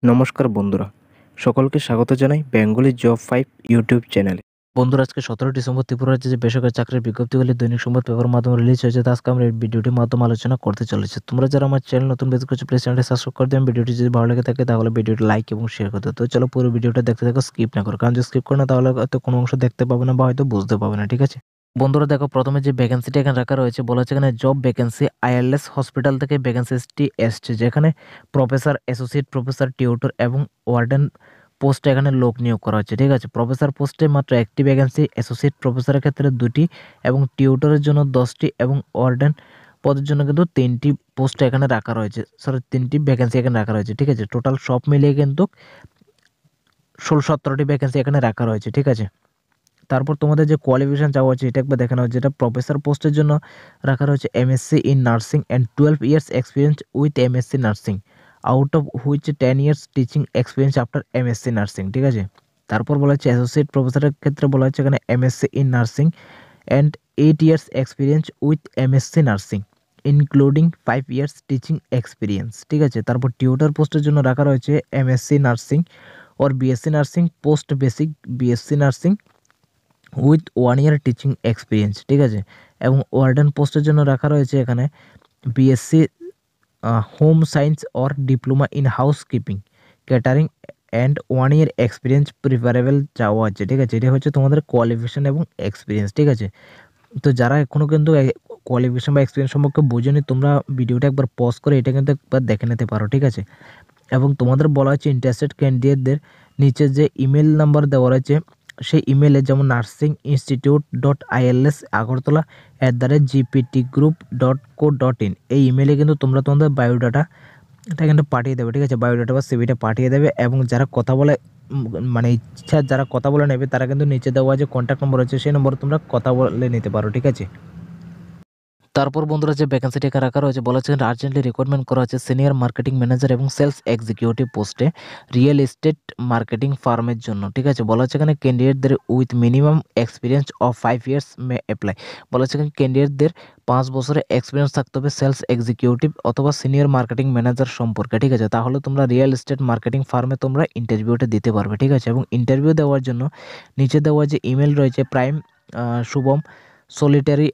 নমস্কার বন্ধুরা, সকলকে স্বাগত জানাই বেঙ্গলি জব 5 ইউটিউব চ্যানেলে। বন্ধুরা, আজকে 17 ডিসেম্বর ত্রিপুরা রাজ্যে যে বেসরকারি চাকরির বিজ্ঞপ্তিগুলি দৈনিক সংবাদ পেপার মাধ্যমে রিলিজ হয়েছে, তা আজকে আমরা এই ভিডিওটির মাধ্যমে আলোচনা করতে চলেছি। তোমরা যারা আমার চ্যানেল নতুন ভিজিট করছো, প্লিজ চ্যানেলটি সাবস্ক্রাইব করে দেবেন। ভিডিওটি যদি ভালো লেগে থাকে তাহলে ভিডিওটি লাইক এবং শেয়ার করতে। তো চলো পুরো ভিডিওটা দেখতে থাকো, স্কিপ না করো, কারণ যদি স্কিপ করো না তাহলে হয়তো কোনো অংশ দেখতে পাবে না বা হয়তো বুঝতে পাবে না। ঠিক আছে বন্ধুরা, দেখো প্রথমে যে ভ্যাকেন্সিটা এখানে রাখা রয়েছে, বলা হচ্ছে এখানে জব ভ্যাকেন্সি আইএলএস হসপিটাল থেকে ভ্যাকেন্সিটি এসছে, যেখানে প্রফেসর, অ্যাসোসিয়েট প্রফেসর, টিউটর এবং ওয়ার্ডেন পোস্টে এখানে লোক নিয়োগ করা হচ্ছে। ঠিক আছে, প্রফেসর পোস্টে মাত্র একটি ভ্যাকেন্সি, অ্যাসোসিয়েট প্রফেসরের ক্ষেত্রে 2টি এবং টিউটরের জন্য 10টি এবং ওয়ার্ডেন পদের জন্য কিন্তু 3টি পোস্ট এখানে রাখা রয়েছে, 3টি ভ্যাকেন্সি এখানে রাখা রয়েছে। ঠিক আছে, টোটাল সব মিলিয়ে কিন্তু 17টি ভ্যাকেন্সি এখানে রাখা রয়েছে। ঠিক আছে, তারপর তোমাদের যে কোয়ালিফিকেশন চাওয়া হচ্ছে এটা একবার দেখে নাও। যেটা প্রফেসর পোস্টের জন্য রাখা রয়েছে MSc in nursing and 12 years experience with MSc nursing, out of which 10 years teaching experience after MSc nursing. ঠিক আছে, তারপর বলা হচ্ছে অ্যাসোসিয়েট প্রফেসরের ক্ষেত্রে বলা হচ্ছে এখানে MSc in nursing and 8 years experience with MSc nursing including 5 years teaching experience. ঠিক আছে, তারপর টিউটর পোস্টের জন্য রাখা রয়েছে MSc nursing or BSc nursing post basic BSc nursing with 1 year teaching experience. ঠিক আছে, এবং ওয়ার্ডেন পোস্টের জন্য রাখা রয়েছে এখানে BSc home science or diploma in house keeping catering and 1 year experience preferable চাওয়া হচ্ছে। ঠিক আছে, এটা হচ্ছে তোমাদের কোয়ালিফিকেশন এবং এক্সপিরিয়েন্স। ঠিক আছে, তো যারা এখনও কিন্তু কোয়ালিফিকেশন বা এক্সপিরিয়েন্স সম্পর্কে বোঝেনি, তোমরা ভিডিওটা একবার পজ করে এটা কিন্তু একবার দেখে নিতে পারো। ঠিক আছে, এবং তোমাদের বলা হচ্ছে ইন্টারেস্টেড ক্যান্ডিডেটদের নিচে যে ইমেল নাম্বার দেওয়া রয়েছে সেই ইমেলে, যেমন nursing-institute.ils agartala@gptgroup.co.in, এই ইমেলে কিন্তু তোমরা তোমাদের বায়োডাটাটা কিন্তু পাঠিয়ে দেবে। ঠিক আছে, বায়োডাটা বা সিভিটা পাঠিয়ে দেবে, এবং যারা কথা বলে মানে ইচ্ছা যারা কথা বলে নেবে তারা কিন্তু নিচে দেওয়া যে কন্ট্যাক্ট নম্বর আছে সেই নম্বরে তোমরা কথা বলে নিতে পারো। ঠিক আছে, তারপর বন্ধুরা যে ভ্যাকেন্সিটি এখানে রাখা রয়েছে, বলা হচ্ছে আর্জেন্টলি রিক্রুটমেন্ট করা হচ্ছে সিনিয়র মার্কেটিং ম্যানেজার এবং সেলস এক্সিকিউটিভ পোস্টে রিয়েল এস্টেট মার্কেটিং ফার্মের জন্য। ঠিক আছে, বলা হচ্ছে এখানে ক্যান্ডিডেটদের with minimum experience of 5 years may apply. বলা হচ্ছে এখানে ক্যান্ডিডেটদের 5 বছরের এক্সপিরিয়েন্স থাকতে হবে সেলস এক্সিকিউটিভ অথবা সিনিয়র মার্কেটিং ম্যানেজার সম্পর্কে। ঠিক আছে, তাহলে তোমরা রিয়েল এস্টেট মার্কেটিং ফার্মে তোমরা ইন্টারভিউটা দিতে পারবে। ঠিক আছে, এবং ইন্টারভিউ দেওয়ার জন্য নিচে দেওয়া যে ইমেল রয়েছে প্রাইম শুভম সলিটারি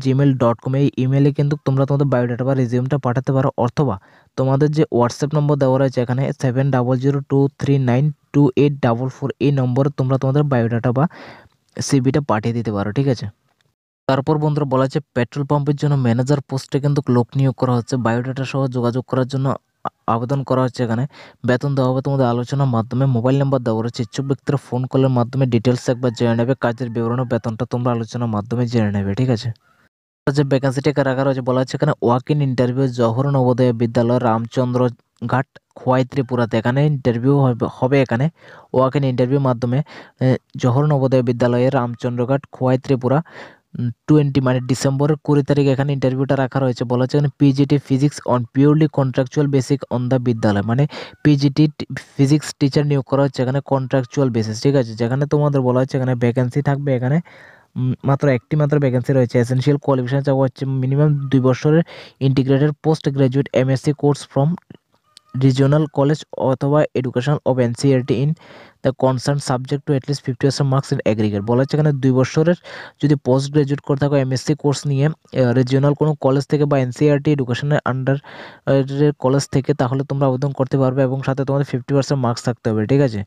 @gmail.com, এই ইমেলে কিন্তু তোমরা তোমাদের বায়োডাটা বা রেজিউমটা পাঠাতে পারো, অথবা তোমাদের যে হোয়াটসঅ্যাপ নম্বর দেওয়া রয়েছে এখানে 7002392844, এই নম্বরে তোমরা তোমাদের বায়োডাটা বা সিভিটা পাঠিয়ে দিতে পারো। ঠিক আছে, তারপর বন্ধুরা বলা হচ্ছে পেট্রোল পাম্পের জন্য ম্যানেজার পোস্টে কিন্তু লোক নিয়োগ করা হচ্ছে। বায়োডাটা সহ যোগাযোগ করার জন্য আবেদন করা হচ্ছে। এখানে বেতন দেওয়া হবে তোমাদের আলোচনার মাধ্যমে। মোবাইল নাম্বার দেওয়া রয়েছে, ইচ্ছুক ব্যক্তিরা ফোন কলের মাধ্যমে ডিটেলস একবার জেনে নেবে। কাজের বিবরণ ও বেতনটা তোমরা আলোচনার মাধ্যমে জেনে নেবে। ঠিক আছে, যে ভ্যাকেন্সিটা রাখা রয়েছে, বলা হচ্ছে এখানে walk in interview Jawahar Navodaya বিদ্যালয় রামচন্দ্র ঘাট খোয়াই ত্রিপুরাতে। এখানে ইন্টারভিউ হবে এখানে ওয়াক ইন ইন্টারভিউর মাধ্যমে জওহর নবোদয় বিদ্যালয়ের রামচন্দ্রঘাট খোয়াই ত্রিপুরা 20 মানে ডিসেম্বরের 20 তারিখে এখানে ইন্টারভিউটা রাখা রয়েছে। বলা হচ্ছে এখানে PGT physics on purely contractual basic on the বিদ্যালয়, মানে পিজিটি ফিজিক্স টিচার নিয়োগ করা হচ্ছে এখানে কন্ট্রাকচুয়াল বেসিস। ঠিক আছে, যেখানে তোমাদের বলা হচ্ছে এখানে ভ্যাকেন্সি থাকবে এখানে মাত্র একটি মাত্র ভ্যাকেন্সি রয়েছে। এসেনশিয়াল কোয়ালিফিকেশন চাওয়া হচ্ছে মিনিমাম 2 বছরের integrated post graduate MSc course from regional college অথবা education of NCERT in the concern subject to at least 50% marks in aggregate. বলা হচ্ছে এখানে 2 বছরের যদি পোস্ট গ্রাজুয়েট করে থাকো এমএসসি কোর্স নিয়ে রিজিওনাল কোনো কলেজ থেকে বা এনসিইআরটি এডুকেশনের আন্ডার কলেজ থেকে, তাহলে তোমরা আবেদন করতে পারবে, এবং সাথে তোমাদের 50% মার্কস থাকতে হবে। ঠিক আছে,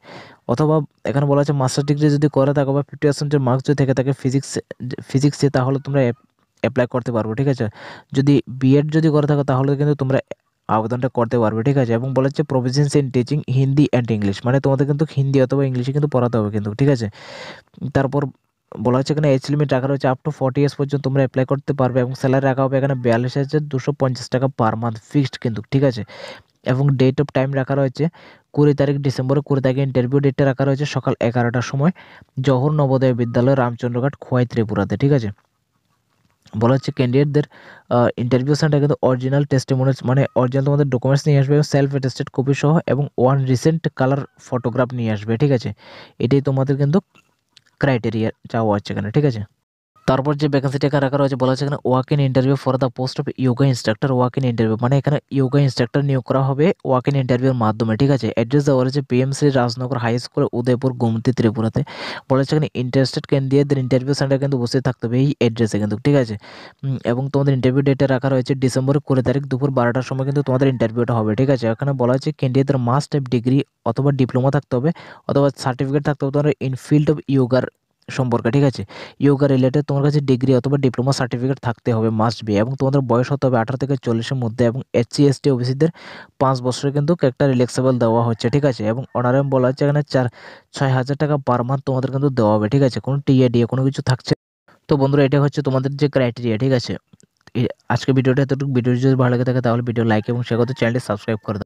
অথবা এখানে বলা হচ্ছে মাস্টার ডিগ্রি যদি করে থাকো বা 50% মার্কস যদি থেকে থাকে ফিজিক্সে, তাহলে তোমরা অ্যাপ্লাই করতে পারবে। ঠিক আছে, যদি বিএড যদি করে থাকো তাহলে কিন্তু তোমরা আবেদনটা করতে পারবে। ঠিক আছে, এবং বলা হচ্ছে proficiency in teaching Hindi and English, মানে তোমাদের কিন্তু হিন্দি অথবা ইংলিশে কিন্তু পড়াতে হবে কিন্তু। ঠিক আছে, তারপর বলা হচ্ছে এখানে এজ লিমিট রাখা রয়েছে আপ টু 40 ইয়ার্স পর্যন্ত তোমরা অ্যাপ্লাই করতে পারবে, এবং স্যালারি রাখা হবে এখানে 42,250 টাকা পার মান্থ ফিক্সড কিন্তু। ঠিক আছে, এবং ডেট অফ টাইম রাখা রয়েছে 20 তারিখ ডিসেম্বরের 20 তারিখে ইন্টারভিউ ডেটটা রাখা রয়েছে সকাল 11টার সময় জওহর নবোদয় বিদ্যালয় রামচন্দ্রঘাট খোয়াই ত্রিপুরাতে। ঠিক আছে, বলা হচ্ছে ক্যান্ডিডেটদের ইন্টারভিউ সেন্টার কিন্তু অরিজিনাল টেস্টিমোনিয়ালস, মানে অরিজিনাল তোমাদের ডকুমেন্টস নিয়ে আসবে, সেলফ অ্যাটেস্টেড কপি সহ, এবং 1 রিসেন্ট কালার ফটোগ্রাফ নিয়ে আসবে। ঠিক আছে, এটাই তোমাদের কিন্তু ক্রাইটেরিয়া চাওয়া হচ্ছে এখানে। ঠিক আছে, তারপর যে ভ্যাকেন্সিটা এখানে রাখা রয়েছে বলা হচ্ছে এখানে walk in interview for the post of yoga instructor walk in interview, মানে এখানে ইয়োগা ইনস্ট্রাক্টর নিয়োগ করা হবে ওয়াক ইন ইন্টারভিউর মাধ্যমে, ঠিক আছে। অ্যাড্রেস দেওয়া রয়েছে PMC Rajnagar high school Udaipur Gomati ত্রিপুরাতে। বলা হচ্ছে এখানে ইন্টারেস্টেড ক্যান্ডিডেটদের ইন্টারভিউ সেন্টার কিন্তু উপস্থিত থাকতে হবে এই অ্যাড্রেসে কিন্তু, ঠিক আছে। এবং তোমাদের ইন্টারভিউ ডেটে রাখা রয়েছে ডিসেম্বরের 20 তারিখ দুপুর 12টার সময় কিন্তু তোমাদের ইন্টারভিউটা হবে, ঠিক আছে। এখানে বলা হচ্ছে ক্যান্ডিডেটদের মাস্ট হ্যাভ ডিগ্রি অথবা ডিপ্লোমা থাকতে হবে অথবা সার্টিফিকেট থাকতে হবে তোমাদের ইন ফিল্ড অফ ইয়োগার সম্পর্কে, ঠিক আছে। ইয়োগা রিলেটেড তোমার কাছে ডিগ্রি অথবা ডিপ্লোমা সার্টিফিকেট থাকতে হবে মাস্ট বি, এবং তোমাদের বয়স হতে হবে 18 থেকে 40-এর মধ্যে, এবং এসসি এসটি ওবিসিদের 5 বছরে কিন্তু একটা রিল্যাক্সেবল দেওয়া হচ্ছে, ঠিক আছে। এবং অনারাম বলা হচ্ছে এখানে 6,000 টাকা পার মান্থ তোমাদের কিন্তু দেওয়া হবে, ঠিক আছে। কোনো টিএডিএ কোনো কিছু থাকছে। তো বন্ধুরা এটা হচ্ছে তোমাদের যে ক্রাইটেরিয়া, ঠিক আছে। আজকে ভিডিওটা এতটুকু। ভিডিও যদি ভালো লাগে থাকে তাহলে ভিডিও লাইক এবং শেয়ার করতে চ্যানেলটি সাবস্ক্রাইব করে দাও।